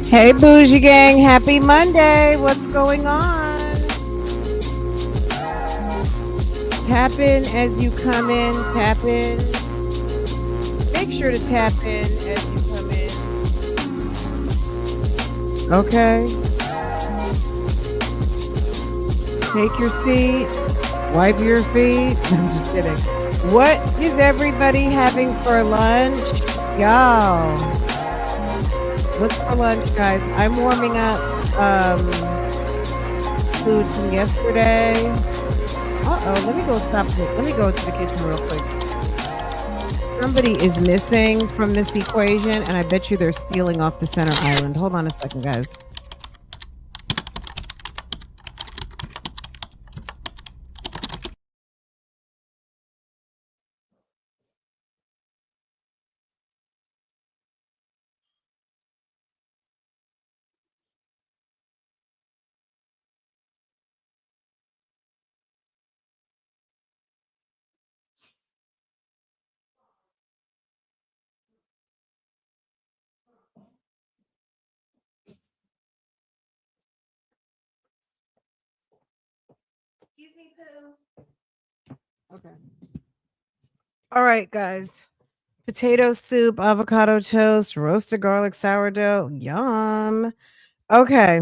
Hey, Bougie Gang. Happy Monday. What's going on? Tap in as you come in. Tap in. Make sure to tap in as you come in. Okay. Take your seat. Wipe your feet. I'm just kidding. What is everybody having for lunch? Y'all. What's for lunch, guys? I'm warming up food from yesterday. Let me go Let me go to the kitchen real quick. Somebody is missing from this equation, and I bet you they're stealing off the center island. Hold on a second, guys. Excuse me, Pooh. Okay. All right, guys. Potato soup, avocado toast, roasted garlic sourdough. Yum. Okay.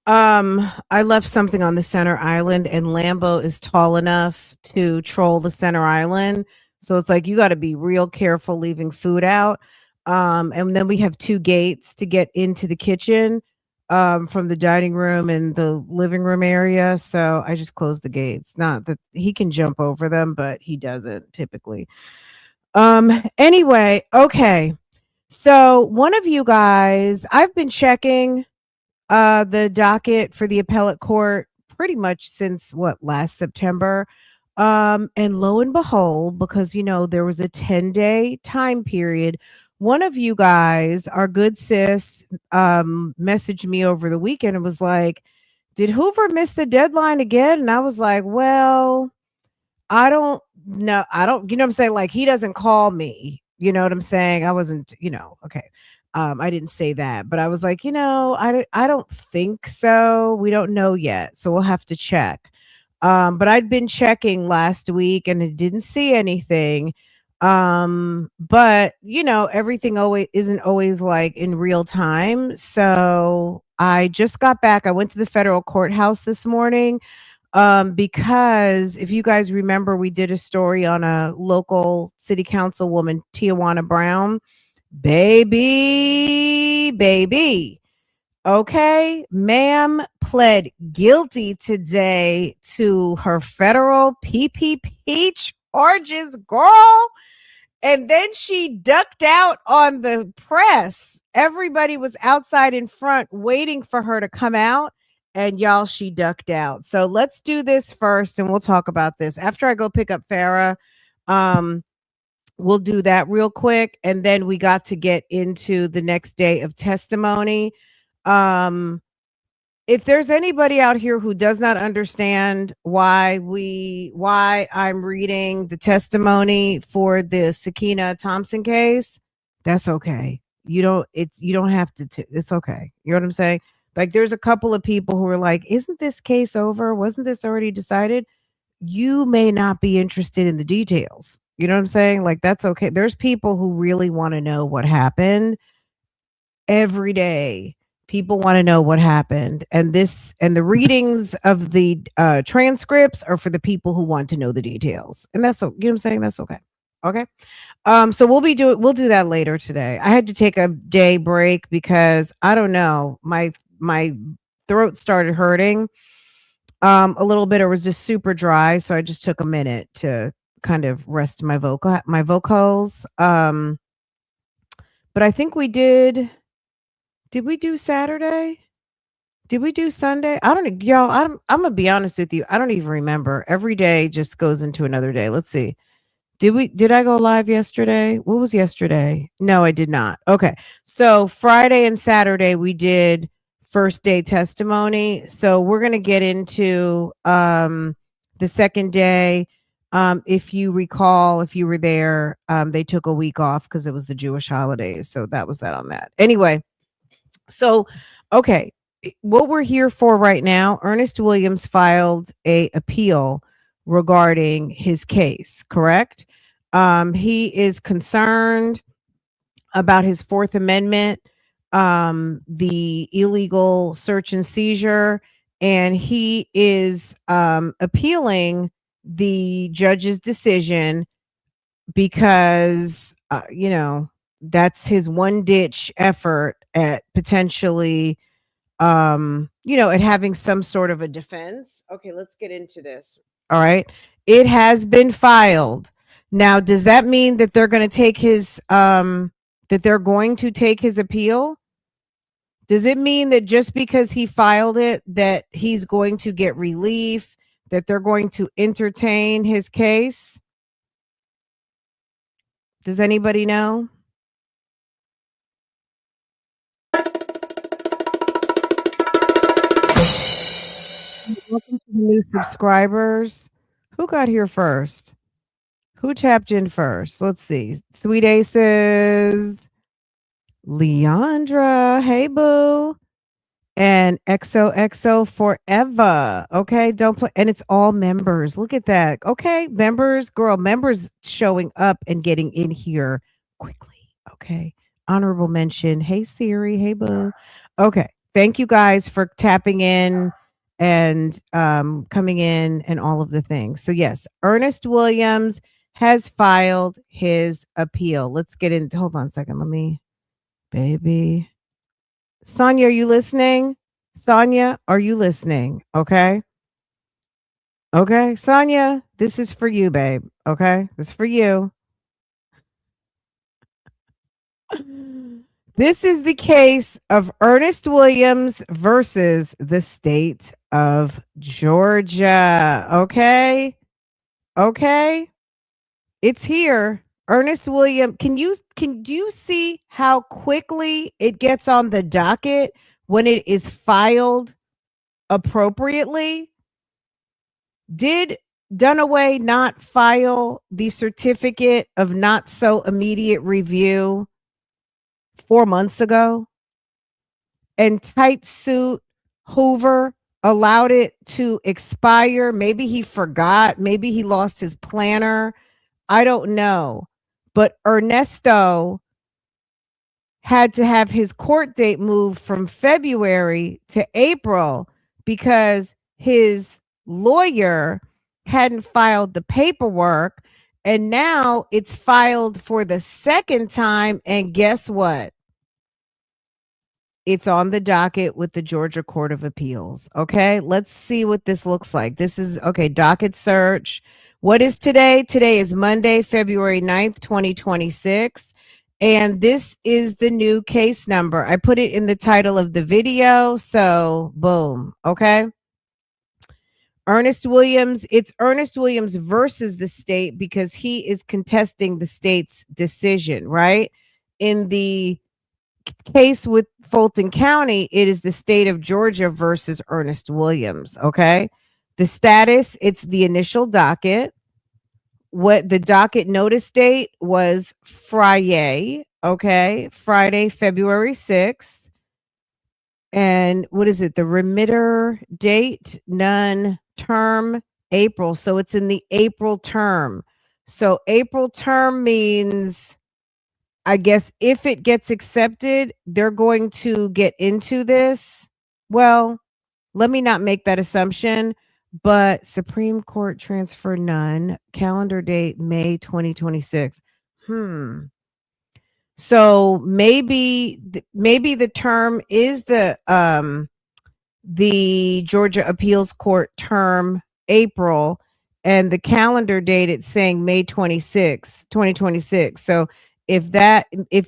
I left something on the center island, and Lambo is tall enough to troll the center island. So it's like you got to be real careful leaving food out. And then we have two gates to get into the kitchen from the dining room and the living room area. So I just closed the gates. Not that he can jump over them, but he doesn't typically. Anyway, okay. So one of you guys, I've been checking the docket for the appellate court pretty much since last September. And lo and behold, because there was a 10-day time period, one of you guys, our good sis, messaged me over the weekend and was like, did Hoover miss the deadline again? And I was like, well, I don't know. I don't, what I'm saying? Like, he doesn't call me. You know what I'm saying? I wasn't, okay. I didn't say that, but I was like, I don't think so. We don't know yet. So we'll have to check. But I'd been checking last week and it didn't see anything. But everything always isn't always like in real time. So I just got back. I went to the federal courthouse this morning. Because if you guys remember, we did a story on a local city councilwoman, Tijuana Brown. Baby. Okay. Ma'am pled guilty today to her federal PPP charges, girl. And then she ducked out on the press. Everybody was outside in front waiting for her to come out. And y'all, she ducked out. So let's do this first and we'll talk about this. After I go pick up Farrah, we'll do that real quick. And then we got to get into the next day of testimony. If there's anybody out here who does not understand why I'm reading the testimony for the Sakina Thompson case, that's okay. You don't have to, it's okay. You know what I'm saying? Like, there's a couple of people who are like, isn't this case over? Wasn't this already decided? You may not be interested in the details. You know what I'm saying? Like, that's okay. There's people who really want to know what happened every day. People want to know what happened. And the readings of the transcripts are for the people who want to know the details. And that's, you know what I'm saying? That's okay. Okay. So we'll do that later today. I had to take a day break because I don't know, my throat started hurting a little bit, or was just super dry. So I just took a minute to kind of rest my vocals. But I think we did we do Saturday? Did we do Sunday? I don't know, y'all. I'm gonna be honest with you. I don't even remember. Every day just goes into another day. Let's see. Did I go live yesterday? What was yesterday? No, I did not. Okay. So Friday and Saturday we did first day testimony. So we're going to get into the second day. If you recall, if you were there, they took a week off because it was the Jewish holidays. So that was that on that. Anyway, so okay, what we're here for right now, Ernest Williams filed a appeal regarding his case, correct? He is concerned about his Fourth Amendment, the illegal search and seizure, and he is appealing the judge's decision because, that's his one ditch effort at potentially, at having some sort of a defense. Okay, let's get into this. All right. It has been filed. Now, does that mean that they're going to take his appeal? Does it mean that just because he filed it that he's going to get relief, that they're going to entertain his case? Does anybody know? Welcome to the new subscribers. Who got here first? Who tapped in first? Let's see. Sweet Aces. Leandra. Hey, boo. And XOXO forever. Okay. Don't play. And it's all members. Look at that. Okay. Members showing up and getting in here quickly. Okay. Honorable mention. Hey, Siri. Hey, boo. Okay. Thank you guys for tapping in and coming in and all of the things. So, yes, Ernest Williams has filed his appeal. Let's get into, hold on a second. Let me, baby. Sonia, are you listening? Sonia, are you listening? Okay. Okay. Sonia, this is for you, babe. Okay. This is for you. This is the case of Ernest Williams versus the state of Georgia. Okay. Okay. It's here. Ernest Williams, do you see how quickly it gets on the docket when it is filed appropriately? Did Dunaway not file the certificate of not so immediate review 4 months ago? And tight suit Hoover allowed it to expire. Maybe he forgot. Maybe he lost his planner. I don't know. But Ernesto had to have his court date moved from February to April because his lawyer hadn't filed the paperwork. And now it's filed for the second time. And guess what? It's on the docket with the Georgia Court of Appeals. Okay, let's see what this looks like. This is, okay, docket search. What is today? Today is Monday, February 9th, 2026. And this is the new case number. I put it in the title of the video. So, boom. Okay. Ernest Williams, it's Ernest Williams versus the state because he is contesting the state's decision, right? In the case with Fulton County, it is the state of Georgia versus Ernest Williams. Okay. The status, it's the initial docket. What the docket notice date was Friday. Okay. Friday, February 6th. And what is it? The remitter date, none, term, April. So it's in the April term. So April term means, I guess if it gets accepted, they're going to get into this. Well, let me not make that assumption, but Supreme Court transfer none, calendar date May 2026. So maybe the term is the Georgia Appeals Court term April, and the calendar date it's saying May 26, 2026. So if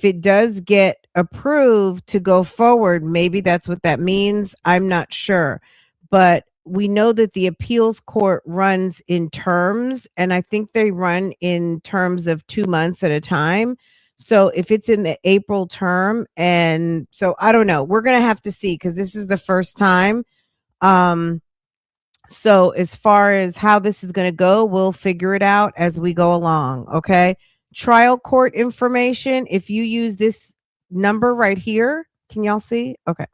it does get approved to go forward, maybe that's what that means. I'm not sure. But we know that the appeals court runs in terms, and I think they run in terms of 2 months at a time. So if it's in the April term, and so I don't know, we're going to have to see because this is the first time. So as far as how this is going to go, we'll figure it out as we go along. Okay. Trial court information. If you use this number right here, can y'all see? Okay.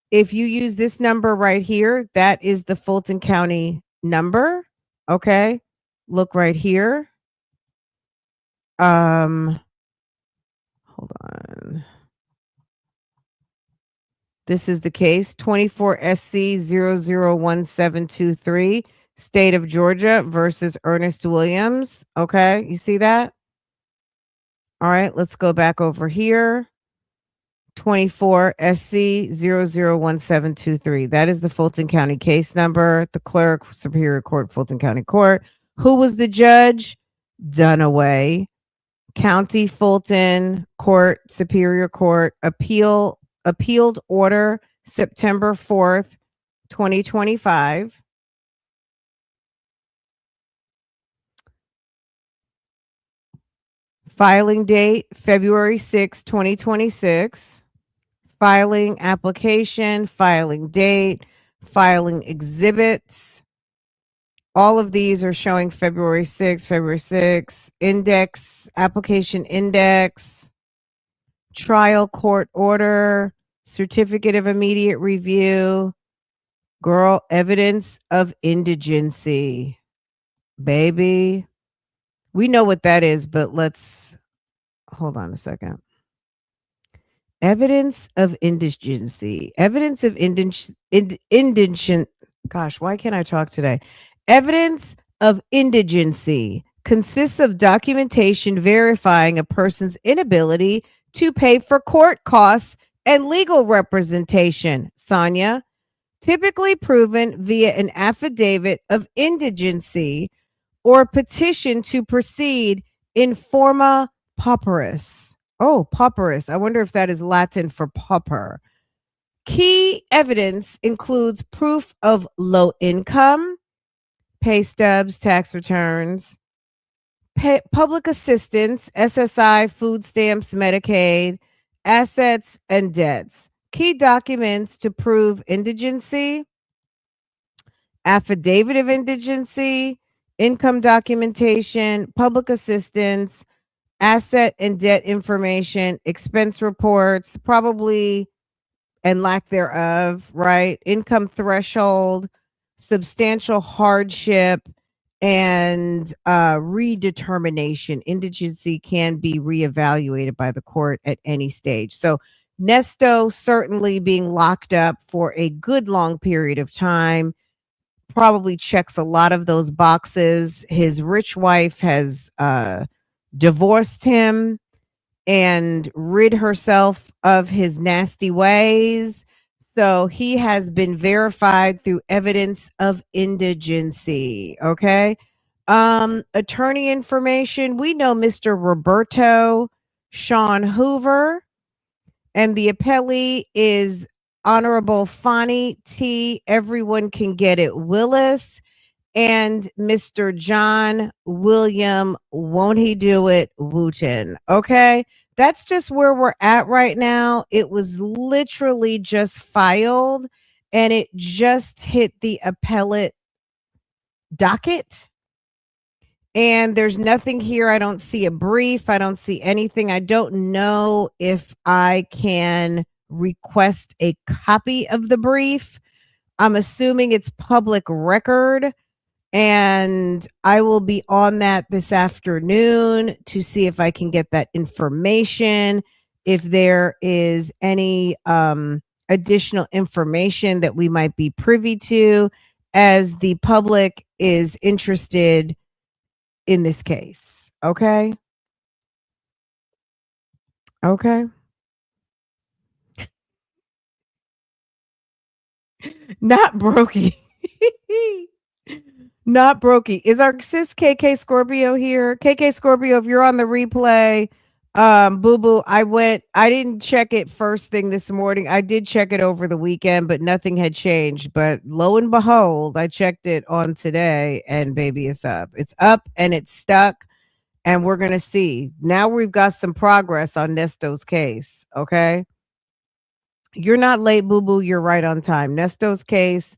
If you use this number right here, that is the Fulton County number. Okay. Look right here. Hold on. This is the case 24 SC 001723, State of Georgia versus Ernest Williams. Okay, you see that? All right, let's go back over here. 24 SC 001723. That is the Fulton County case number. The clerk, Superior Court, Fulton County Court. Who was the judge? Dunaway. County Fulton Court, Superior Court, appealed order September 4th, 2025. Filing date February 6, 2026. Filing application, filing date, filing exhibits. All of these are showing February 6, index, application index, trial court order, certificate of immediate review, girl, evidence of indigency. Baby, we know what that is, but let's hold on a second. Evidence of indigency. Evidence of indigent. Gosh, why can't I talk today? Evidence of indigency consists of documentation verifying a person's inability to pay for court costs and legal representation. Sonia, typically proven via an affidavit of indigency or petition to proceed in forma pauperis. Oh, pauperis. I wonder if that is Latin for pauper. Key evidence includes proof of low income, pay stubs, tax returns, public assistance, SSI, food stamps, Medicaid, assets, and debts. Key documents to prove indigency: affidavit of indigency, income documentation, public assistance, asset and debt information, expense reports, probably and lack thereof, right? Income threshold, substantial hardship, and redetermination. Indigency can be reevaluated by the court at any stage. So Nesto certainly being locked up for a good long period of time probably checks a lot of those boxes. His rich wife has divorced him and rid herself of his nasty ways. So he has been verified through evidence of indigency. Okay. Attorney information. We know Mr. Roberto Sean Hoover, and the appellee is Honorable Fani T. Everyone can get it Willis, and Mr. John William, won't he do it, Wooten. Okay. That's just where we're at right now. It was literally just filed and it just hit the appellate docket. And there's nothing here. I don't see a brief. I don't see anything. I don't know if I can request a copy of the brief. I'm assuming it's public record. And I will be on that this afternoon to see if I can get that information. If there is any additional information that we might be privy to, as the public is interested in this case. Okay. Okay. Not brokey. Not brokey. Is our sis KK Scorpio here? KK Scorpio, if you're on the replay, boo boo, I didn't check it first thing this morning. I did check it over the weekend, but nothing had changed. But lo and behold, I checked it on today and baby, it's up. It's up and it's stuck. And we're going to see. Now we've got some progress on Nesto's case. Okay. You're not late, boo boo. You're right on time. Nesto's case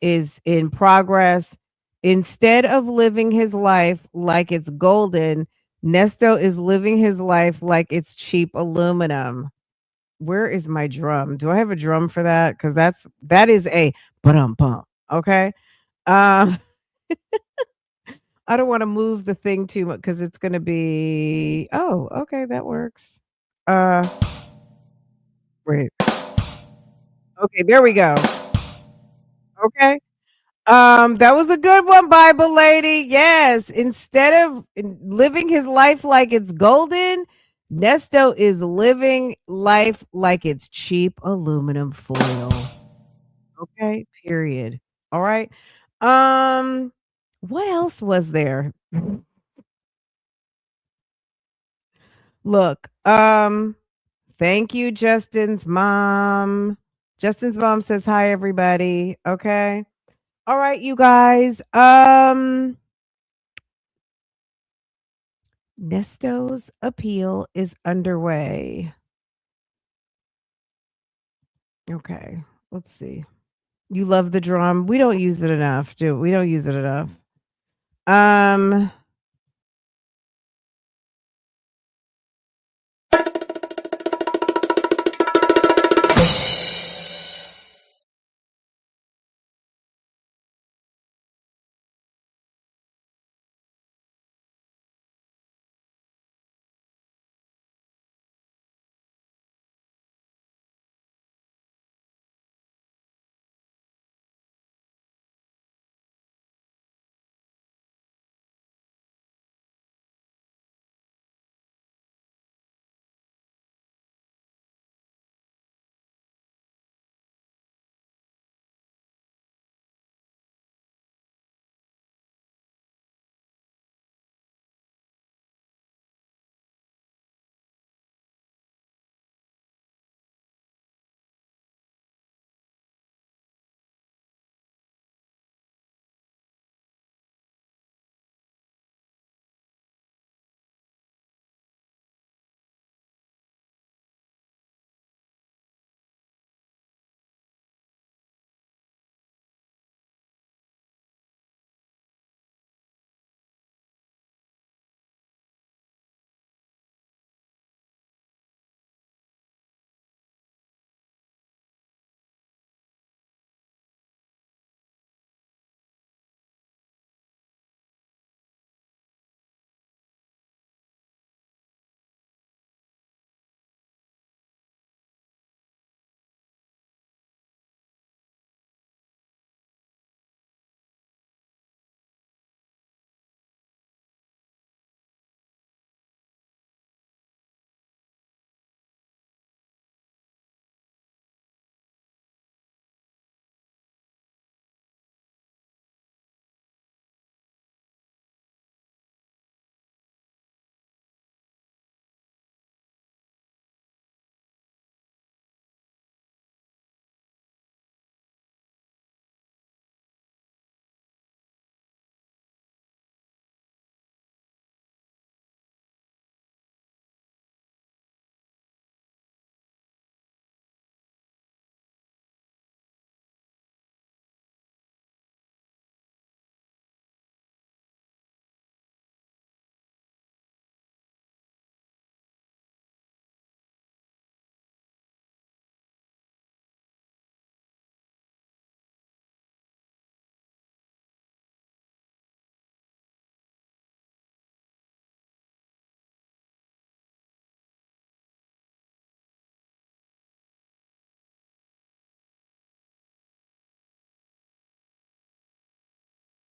is in progress. Instead of living his life like it's golden, Nesto is living his life like it's cheap aluminum. Where is my drum? Do I have a drum for that? Because that is a bump. Okay. Um, I don't want to move the thing too much because it's gonna be okay, that works. Uh wait. Okay, there we go. Okay. That was a good one, Bible lady. Yes. Instead of living his life like it's golden, Nesto is living life like it's cheap aluminum foil. Okay, period. All right. Um, what else was there? Look, thank you, Justin's mom. Justin's mom says hi, everybody. Okay. All right, you guys. Nesto's appeal is underway. Okay, let's see. You love the drum. We don't use it enough, do we? Don't use it enough. Um,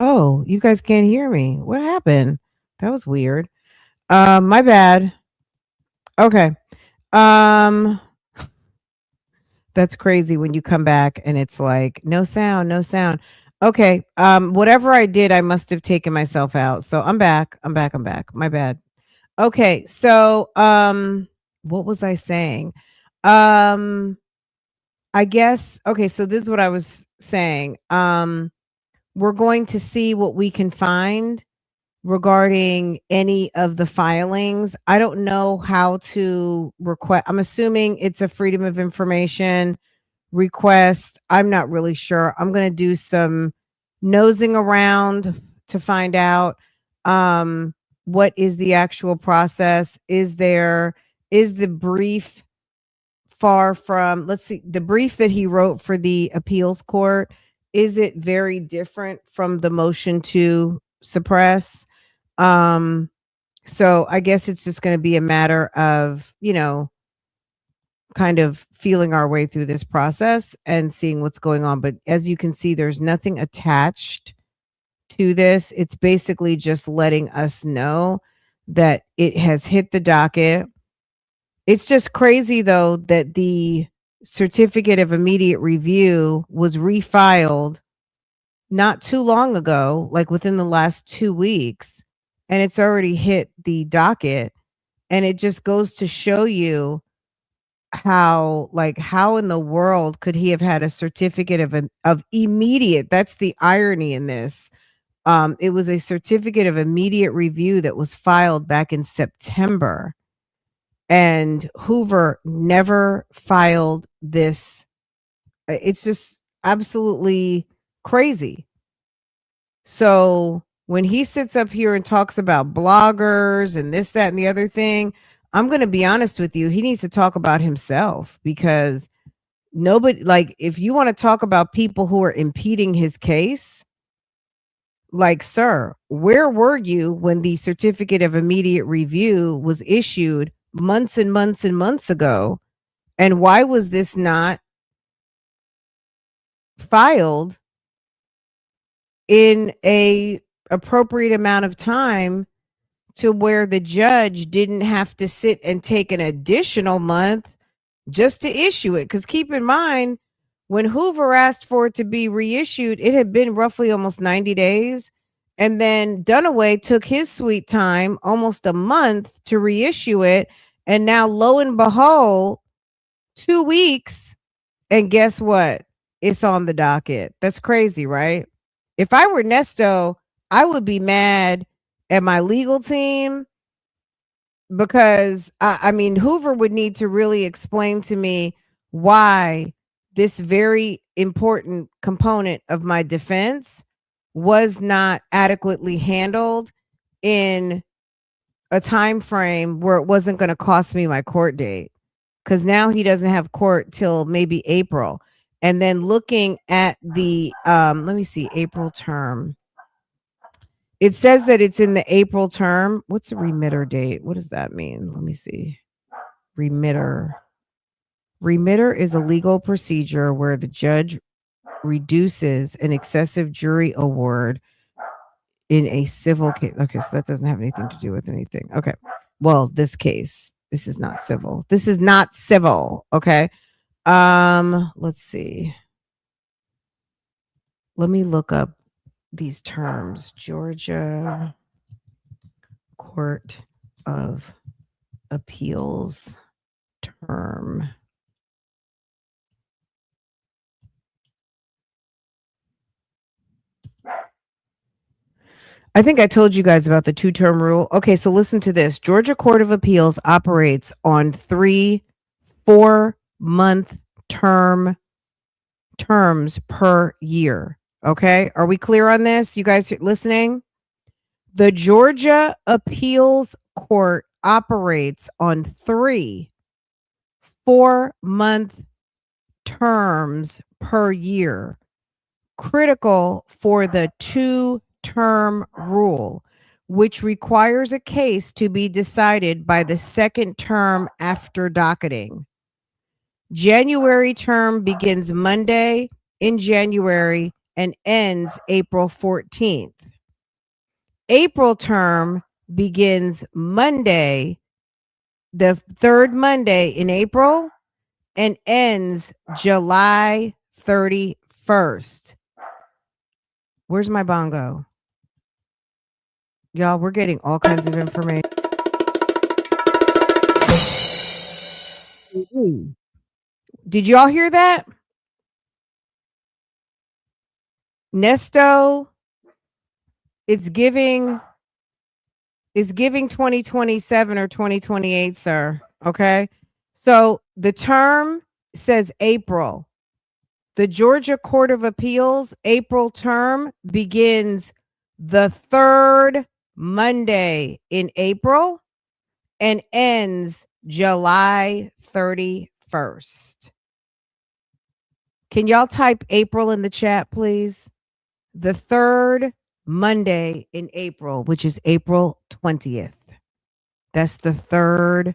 oh, you guys can't hear me. What happened? That was weird. My bad. Okay. Um, that's crazy when you come back and it's like no sound, no sound. Okay. Whatever I did, I must have taken myself out. So I'm back. I'm back. I'm back. My bad. Okay. So, what was I saying? Um, I guess okay, so this is what I was saying. We're going to see what we can find regarding any of the filings. I don't know how to request. I'm assuming it's a freedom of information request. I'm not really sure. I'm going to do some nosing around to find out what is the actual process. Is the brief far from, let's see, the brief that he wrote for the appeals court, is it very different from the motion to suppress? So I guess it's just going to be a matter of, kind of feeling our way through this process and seeing what's going on. But as you can see, there's nothing attached to this. It's basically just letting us know that it has hit the docket. It's just crazy, though, that the certificate of immediate review was refiled not too long ago, like within the last 2 weeks, and it's already hit the docket. And it just goes to show you how in the world could he have had a certificate of immediate, that's the irony in this. It was a certificate of immediate review that was filed back in September, and Hoover never filed this. It's just absolutely crazy. So when he sits up here and talks about bloggers and this, that, and the other thing, I'm going to be honest with you. He needs to talk about himself, because nobody, like, if you want to talk about people who are impeding his case, like, sir, where were you when the certificate of immediate review was issued months and months and months ago? And why was this not filed in a appropriate amount of time to where the judge didn't have to sit and take an additional month just to issue it? Because keep in mind, when Hoover asked for it to be reissued, it had been roughly almost 90 days. And then Dunaway took his sweet time, almost a month, to reissue it. And now, lo and behold, 2 weeks. And guess what? It's on the docket. That's crazy, right? If I were Nesto, I would be mad at my legal team, because I mean, Hoover would need to really explain to me why this very important component of my defense was not adequately handled in a time frame where it wasn't going to cost me my court date, because now he doesn't have court till maybe April. And then looking at the let me see, April term. It says that it's in the April term. What's the remitter date? What does that mean? Let me see. Remitter. Remitter is a legal procedure where the judge reduces an excessive jury award in a civil case. Okay, so that doesn't have anything to do with anything. Okay. Well, this case, this is not civil. This is not civil. Okay. Let's see. Let me look up these terms. Georgia Court of Appeals term. I think I told you guys about the 2-term rule. Okay, so listen to this. Georgia Court of Appeals operates on 3 4-month terms per year. Okay, are we clear on this? You guys listening? The Georgia Appeals Court operates on 3 4-month terms per year, critical for the 2-term rule, which requires a case to be decided by the second term after docketing. January term begins Monday in January and ends April 14th. April term begins Monday, the third Monday in April, and ends July 31st. Where's my bongo? Y'all, we're getting all kinds of information. Did y'all hear that? Nesto, it's giving 2027 or 2028, sir. Okay. So the term says April. The Georgia Court of Appeals April term begins the third Monday in April and ends July 31st. Can y'all type April in the chat, please? The third Monday in April, which is April 20th. That's the third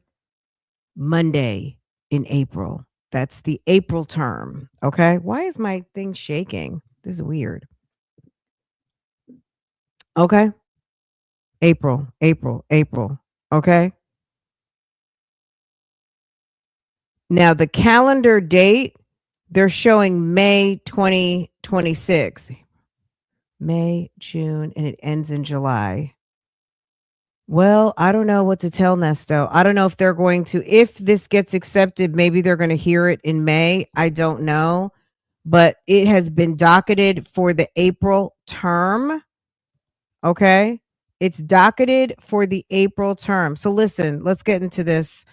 Monday in April. That's the April term. Okay. Why is my thing shaking? This is weird. Okay. April. Okay. Now the calendar date, they're showing May 2026. May, June, and it ends in July. Well, I don't know what to tell Nesto. I don't know if they're going to, if this gets accepted, maybe they're going to hear it in May. I don't know. But it has been docketed for the April term. Okay. It's docketed for the April term. So listen, let's get into this.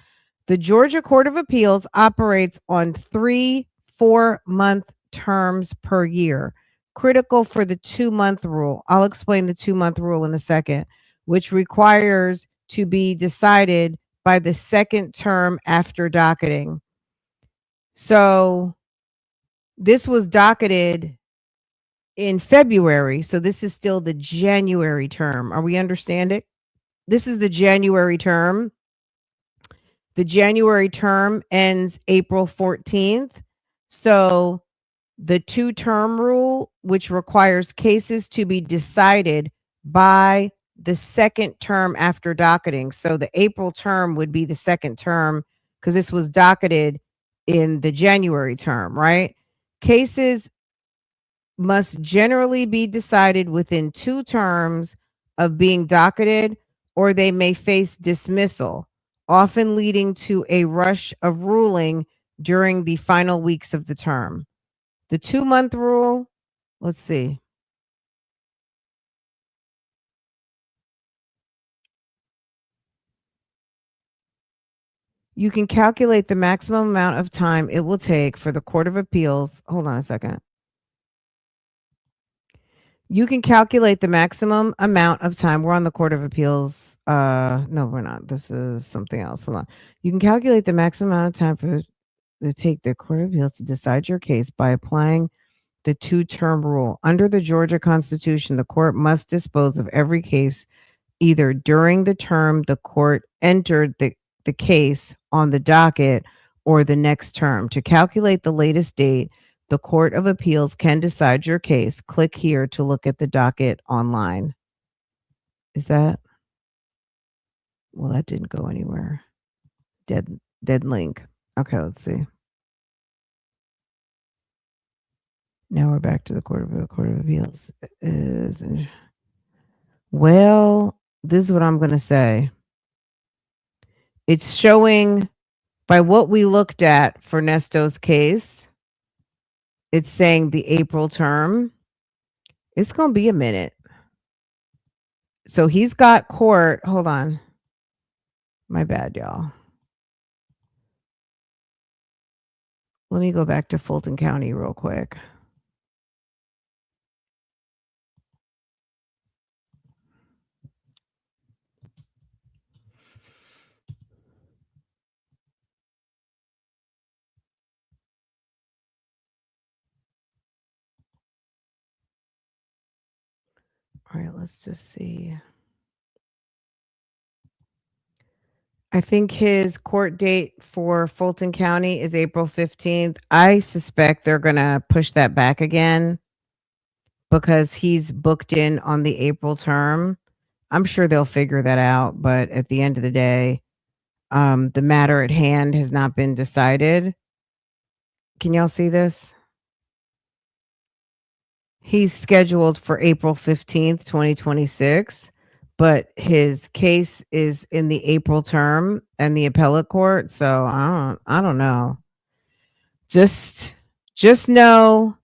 The Georgia Court of Appeals operates on 3 4-month terms per year, critical for the 2-month rule. I'll explain the 2-month rule in a second, which requires to be decided by the second term after docketing. So this was docketed in February. So this is still the January term. Are we understand it? This is the January term. The January term ends April 14th. So the 2-term rule, which requires cases to be decided by the second term after docketing. So the April term would be the second term because this was docketed in the January term, right? Cases must generally be decided within 2 terms of being docketed, or they may face dismissal, often leading to a rush of ruling during the final weeks of the term. The 2-month rule, let's see. You can calculate the maximum amount of time it will take for the Court of Appeals. Hold on a second. You can calculate the maximum amount of time. We're on the Court of Appeals. No, we're not. This is something else. Hold on. You can calculate the maximum amount of time for to take the Court of Appeals to decide your case by applying the 2-term rule. Under the Georgia Constitution, the court must dispose of every case either during the term the court entered the case on the docket or the next term. To calculate the latest date, the Court of Appeals can decide your case. Click here to look at the docket online. Is that? Well, that didn't go anywhere. Dead link. Okay, let's see. Now we're back to the Court of Appeals. Well, this is what I'm going to say. It's showing by what we looked at for Nesto's case. It's saying the April term. It's going to be a minute. So he's got court. Hold on. My bad, y'all. Let me go back to Fulton County real quick. All right, let's just see. I think his court date for Fulton County is April 15th. I suspect they're going to push that back again because he's booked in on the April term. I'm sure they'll figure that out, but at the end of the day, the matter at hand has not been decided. Can y'all see this? He's scheduled for April 15th, 2026, but his case is in the April term and the appellate court. So I don't know. Just know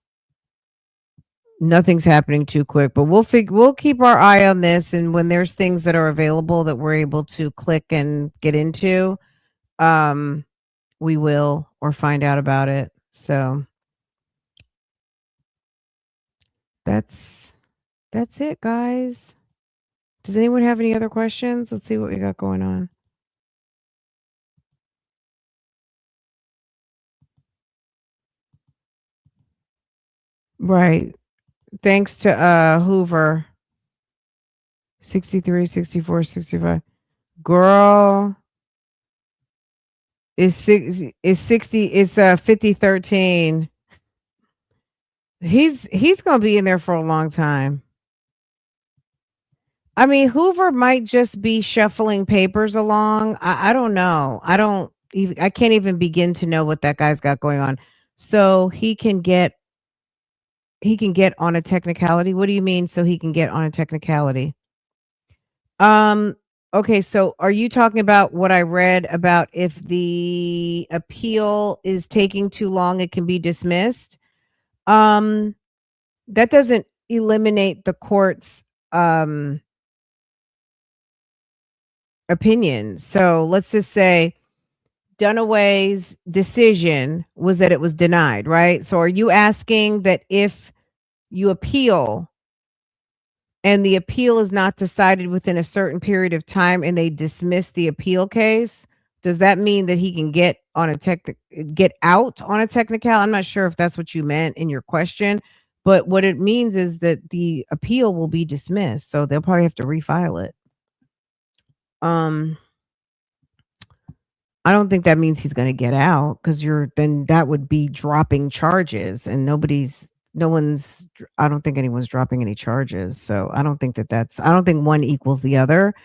nothing's happening too quick, but we'll keep our eye on this. And when there's things that are available that we're able to click and get into, we will or find out about it. So That's it, guys. Does anyone have any other questions? Let's see what we got going on. Right. Thanks to Hoover. 63, 64, 65. Girl, it's 60, it's 5013. He's gonna be in there for a long time. I mean, Hoover might just be shuffling papers along. I don't know. I can't even begin to know what that guy's got going on. So he can get on a technicality. What do you mean so he can get on a technicality? Um, okay, so are you talking about what I read about if the appeal is taking too long, it can be dismissed? Um, that doesn't eliminate the court's opinion. So let's just say Dunaway's decision was that it was denied, right? So are you asking that if you appeal and the appeal is not decided within a certain period of time and they dismiss the appeal case, does that mean that he can get out on a technical? I'm not sure if that's what you meant in your question, but what it means is that the appeal will be dismissed, so they'll probably have to refile it. Um I don't think that means he's going to get out because then that would be dropping charges and I don't think anyone's dropping any charges. So I don't think I don't think one equals the other.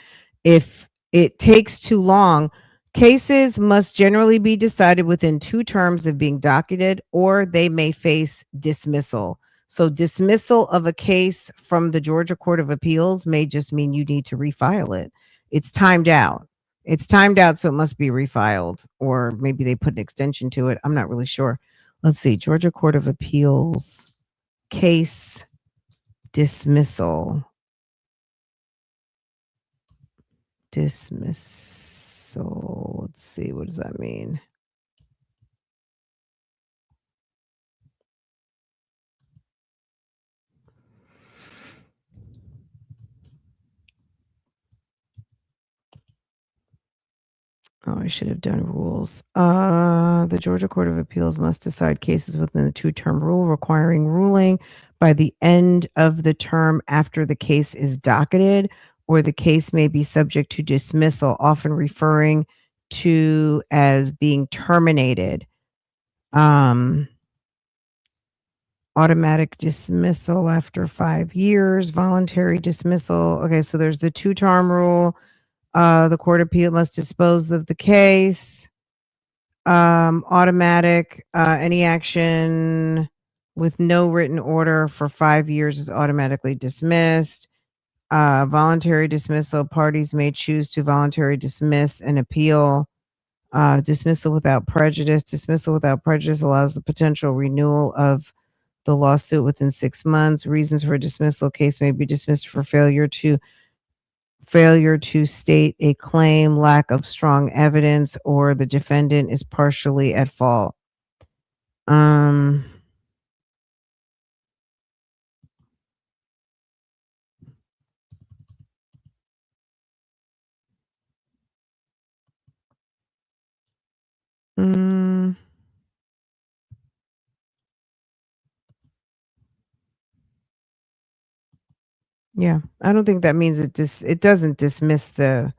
If it takes too long, cases must generally be decided within 2 terms of being docketed or they may face dismissal. So dismissal of a case from the Georgia Court of Appeals may just mean you need to refile it. It's timed out. It's timed out, so it must be refiled, or maybe they put an extension to it. I'm not really sure. Let's see. Georgia Court of Appeals case dismissal. Dismissal. Let's see. What does that mean? Oh, I should have done rules. The Georgia Court of Appeals must decide cases within the 2-term rule, requiring ruling by the end of the term after the case is docketed, or the case may be subject to dismissal, often referring to as being terminated. Automatic dismissal after 5 years, voluntary dismissal. Okay, so there's the 2-term rule. The court of appeal must dispose of the case. Automatic, any action with no written order for 5 years is automatically dismissed. Voluntary dismissal, parties may choose to voluntarily dismiss an appeal. Dismissal without prejudice. Dismissal without prejudice allows the potential renewal of the lawsuit within 6 months. Reasons for dismissal: case may be dismissed for failure to state a claim, lack of strong evidence, or the defendant is partially at fault. Mm, yeah, I don't think that means it doesn't dismiss the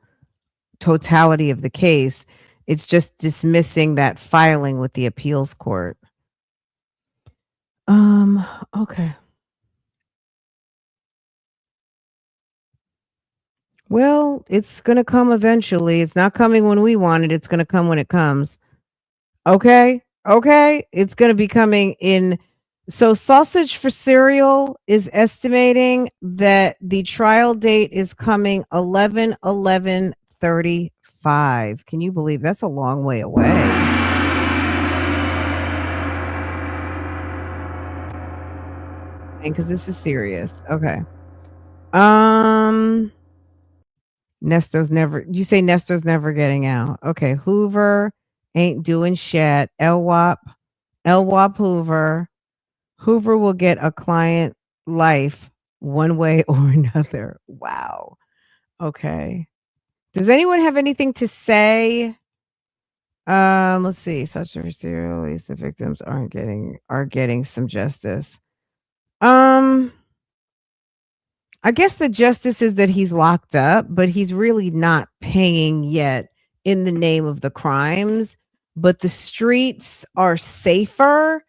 totality of the case. It's just dismissing that filing with the appeals court. Okay. Well, it's gonna come eventually. It's not coming when we want it. It's gonna come when it comes. Okay. Okay. It's gonna be coming in. So Sausage for Cereal is estimating that the trial date is coming 11/11/35. Can you believe that's a long way away? Because this is serious. Okay. Um you say Nestor's never getting out. Okay, Hoover ain't doing shit. LWAP Hoover. Hoover will get a client life one way or another. Wow. Okay. Does anyone have anything to say? Let's see. Such a serial, at least the victims are getting some justice. Um, I guess the justice is that he's locked up, but he's really not paying yet in the name of the crimes. But the streets are safer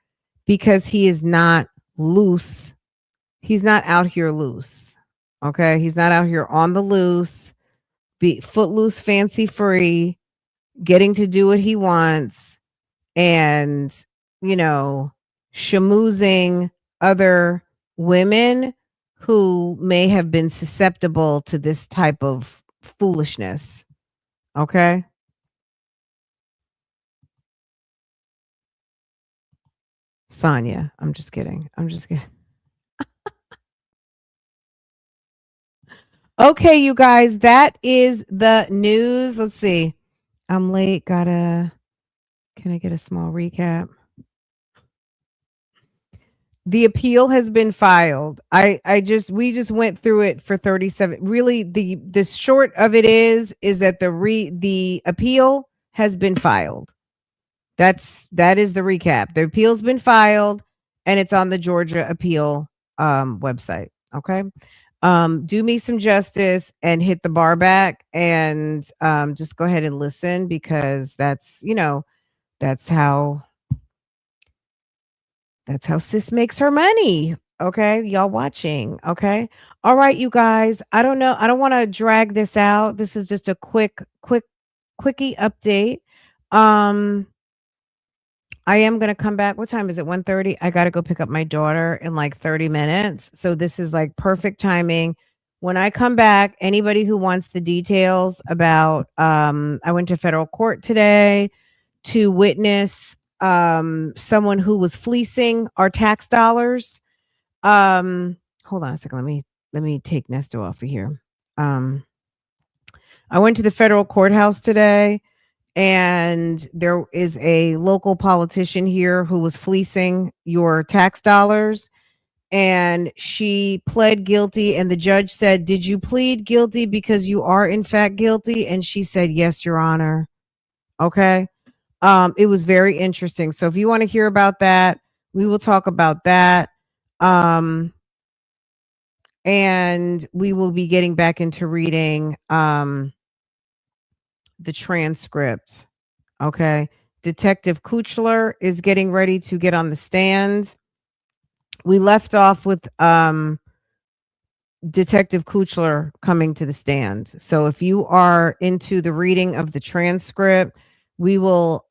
because he is not loose. He's not out here loose. Okay. He's not out here on the loose, be footloose, fancy free, getting to do what he wants and, you know, schmoozing other women who may have been susceptible to this type of foolishness. Okay. Sonia, I'm just kidding. I'm just kidding. Okay, you guys, that is the news. Let's see. I'm late. Can I get a small recap? The appeal has been filed. We just went through it for 37. Really, the short of it is that the appeal has been filed. That is the recap. The appeal's been filed and it's on the Georgia appeal website. Okay. Do me some justice and hit the bar back and just go ahead and listen because that's how sis makes her money. Okay. Y'all watching. Okay. All right, you guys. I don't know. I don't want to drag this out. This is just a quickie update. I am going to come back. What time is it? 1:30. I got to go pick up my daughter in like 30 minutes. So this is like perfect timing. When I come back, anybody who wants the details about I went to federal court today to witness someone who was fleecing our tax dollars. Hold on a second. Let me take Nesto off of here. I went to the federal courthouse today and there is a local politician here who was fleecing your tax dollars and she pled guilty and the judge said, "Did you plead guilty because you are in fact guilty?" And she said, "Yes, your honor." Okay. It was very interesting. So if you want to hear about that, we will talk about that. And we will be getting back into reading the transcript. Okay. Detective Kuchler is getting ready to get on the stand. We left off with Detective Kuchler coming to the stand. So if you are into the reading of the transcript, we will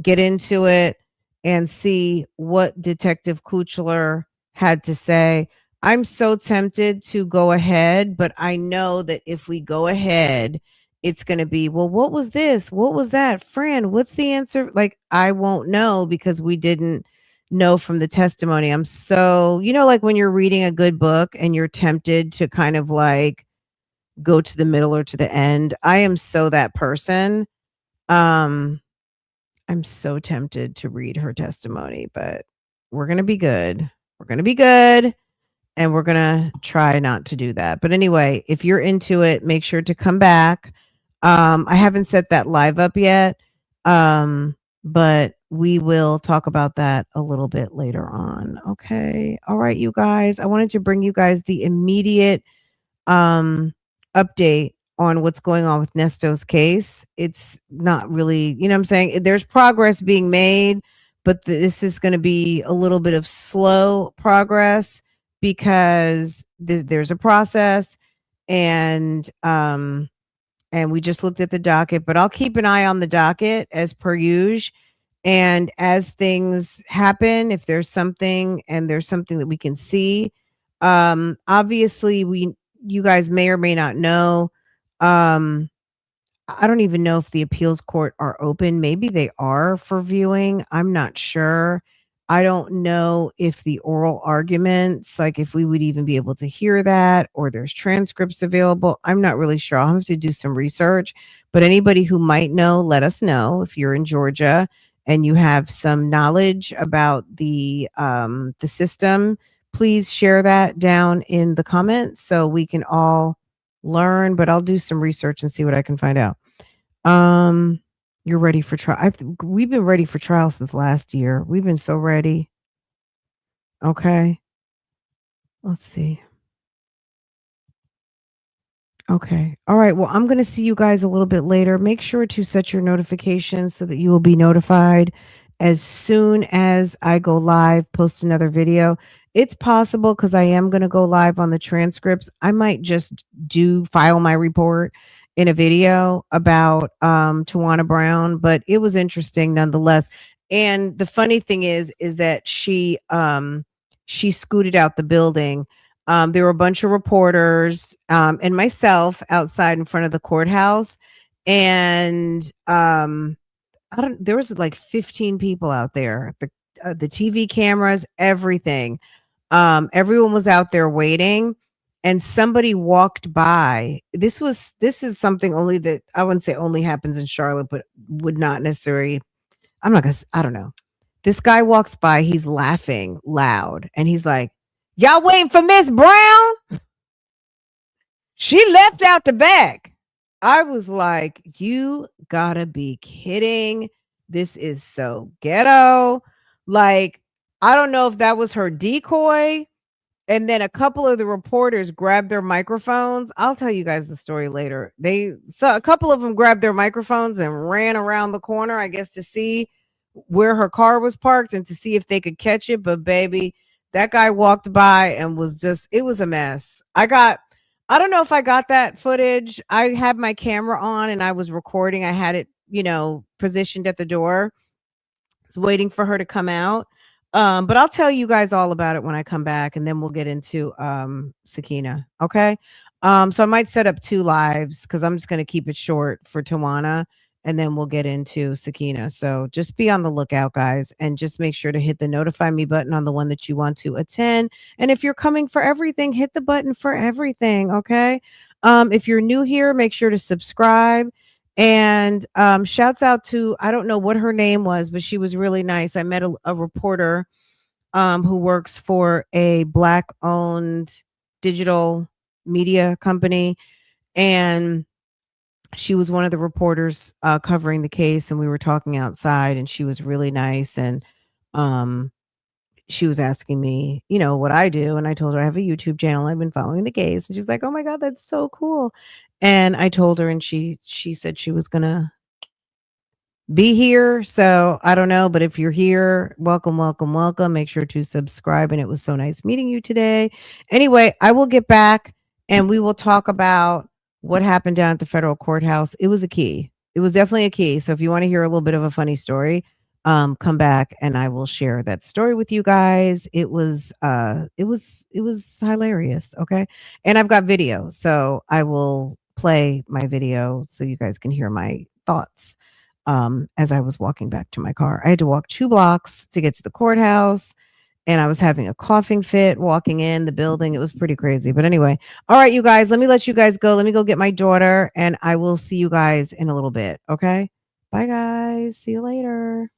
get into it and see what Detective Kuchler had to say. I'm so tempted to go ahead, but I know that if we go ahead, it's going to be, well, what was this? What was that? Fran, what's the answer? Like, I won't know because we didn't know from the testimony. I'm so, like when you're reading a good book and you're tempted to kind of like go to the middle or to the end. I am so that person. I'm so tempted to read her testimony, but we're going to be good. We're going to be good. And we're going to try not to do that. But anyway, if you're into it, make sure to come back. I haven't set that live up yet. But we will talk about that a little bit later on. Okay. All right, you guys. I wanted to bring you guys the immediate update on what's going on with Nesto's case. It's not really, what I'm saying? There's progress being made, but this is going to be a little bit of slow progress because there's a process and we just looked at the docket, but I'll keep an eye on the docket as per usual. And as things happen, if there's something and there's something that we can see, obviously you guys may or may not know. I don't even know if the appeals court are open. Maybe they are for viewing. I'm not sure. I don't know if the oral arguments, like if we would even be able to hear that or there's transcripts available. I'm not really sure. I'll have to do some research. But anybody who might know, let us know if you're in Georgia and you have some knowledge about the system. please share that down in the comments so we can all learn, but I'll do some research and see what I can find out. You're ready for trial. We've been ready for trial since last year. We've been so ready. Okay. Let's see. Okay. All right. Well, I'm going to see you guys a little bit later. Make sure to set your notifications so that you will be notified as soon as I go live, post another video. It's possible because I am going to go live on the transcripts. I might just file my report in a video about Tawana Brown, but it was interesting nonetheless. And the funny thing is that she scooted out the building. There were a bunch of reporters and myself outside in front of the courthouse, and there was like 15 people out there. The TV cameras, everything. Everyone was out there waiting, and somebody walked by. This is something only that I wouldn't say only happens in Charlotte, but would not necessarily. I don't know. This guy walks by. He's laughing loud, and he's like, "Y'all waiting for Miss Brown? She left out the back." I was like, you gotta be kidding. This is so ghetto. Like, I don't know if that was her decoy. And then a couple of the reporters grabbed their microphones. I'll tell you guys the story later. A couple of them grabbed their microphones and ran around the corner, I guess, to see where her car was parked and to see if they could catch it. But baby, that guy walked by and it was a mess. I don't know if I got that footage. I had my camera on and I was recording. I had it, positioned at the door. I was waiting for her to come out. But I'll tell you guys all about it when I come back, and then we'll get into Sakina. Okay. So I might set up 2 lives because I'm just going to keep it short for Tawana, and then we'll get into Sakina. So just be on the lookout, guys, and just make sure to hit the notify me button on the one that you want to attend. And if you're coming for everything, hit the button for everything. Okay. If you're new here, make sure to subscribe. And shouts out to, I don't know what her name was, but she was really nice. I met a reporter who works for a Black-owned digital media company, and she was one of the reporters covering the case, and we were talking outside, and she was really nice. And she was asking me, what I do. And I told her I have a YouTube channel. I've been following the case. And she's like, oh my God, that's so cool. And I told her, and she said she was going to be here. So I don't know, but if you're here, welcome, welcome, welcome. Make sure to subscribe. And it was so nice meeting you today. Anyway, I will get back and we will talk about what happened down at the federal courthouse. It was a key. It was definitely a key. So if you want to hear a little bit of a funny story, come back and I will share that story with you guys. It was hilarious. Okay. And I've got video, so I will play my video so you guys can hear my thoughts. As I was walking back to my car, I had to walk 2 blocks to get to the courthouse, and I was having a coughing fit walking in the building. It was pretty crazy. But anyway, all right, you guys, let me let you guys go. Let me go get my daughter, and I will see you guys in a little bit. Okay. Bye, guys. See you later.